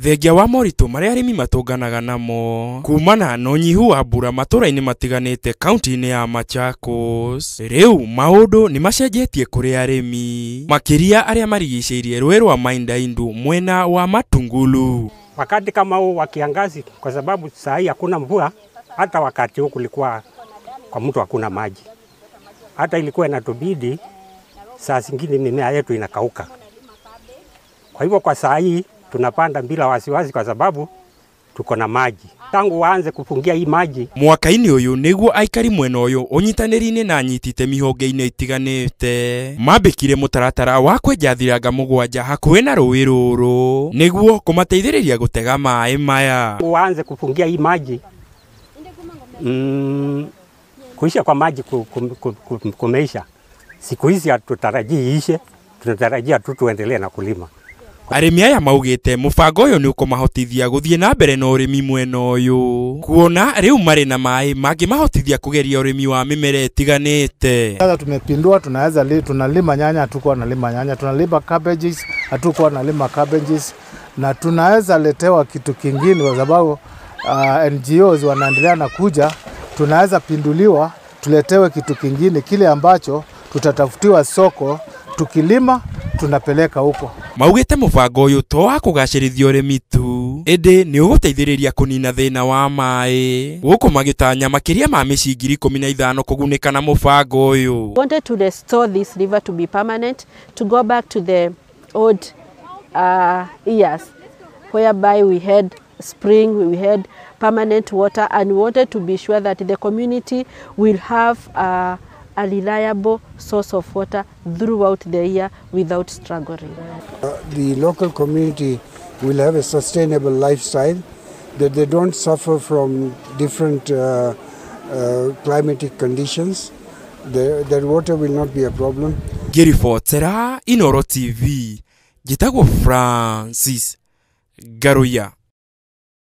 Thengia wa moritũ marĩa arĩmi matũnganaga namo kumana na ũnyihu wa mbura matũra-inĩ matiganĩte kaunti-inĩ ya Machakos, rĩu maũndũ nĩ macenjetie kũrĩ arĩmi makĩria arĩa marigicĩirie rũĩ rwa Maindaindu mwena wa Matungulu. Wakati kama huu wa kiangazi, kwa sababu saa hii hakuna mvua, hata wakati huu kulikuwa kwa mtu hakuna maji, hata ilikuwa inatubidi saa zingine mimea yetu inakauka. Kwa hivyo kwa saa hii tunapanda bila wasiwasi kwa sababu tuko na maji. Tangu waanze kufungia hii maji mwaka-inĩ ũyũ nĩguo aikari mwena ũyũ ũnyitanĩri-inĩ na anyitĩte mĩhonge-inĩ itiganĩte mambĩkire mũtaratara wa kwenja thiranga mũgwanja hakuhĩ na rũĩ rũrũ nĩguo kũmateithĩrĩria gũtega maĩ maya. Waanze kufungia hii maji, kuisha kwa maji kumeisha. Siku hizi hatutarajii ishe, tunatarajia tu tuendelee na kulima. Arĩmi aya maugĩte mũbango ũyũ nĩ ũkũmahotithia gũthiĩ na mbere na ũrĩmi mwena ũyũ kuona rĩu marĩ na maĩ mangĩmahotithia kũgeria ũrĩmi wa mĩmera ĩtiganĩte. Sasa tumepindua, tunalima nyanya, hatukuwa tunalima nyanya, tunalima cabbages, hatukuwa tunalima cabbages, na tunaweza letewa kitu kingine kwa sababu NGOs wanaendelea na kuja, tunaweza pinduliwa tuletewe kitu kingine kile ambacho tutatafutiwa soko, tukilima tunapeleka huko. Maugĩte mũbango ũyũ to wa kũgacĩrithia ũrĩmi tu, ĩndĩ nĩ ũgũteithĩrĩria kũnina thĩna wa maĩ gũkũ magĩtanya makĩria ma mĩciĩ 15,000 kũgunĩka na mũbango ũyũ. We wanted to restore this river to be permanent, to go back to the old years whereby we had spring, we had permanent water, and we wanted to be sure that the community will have a reliable source of water throughout the year without struggling. The local community will have a sustainable lifestyle, that they don't suffer from different climatic conditions. That water will not be a problem. Ngĩribotera Inooro TV, njĩtagwo Francis Garuya.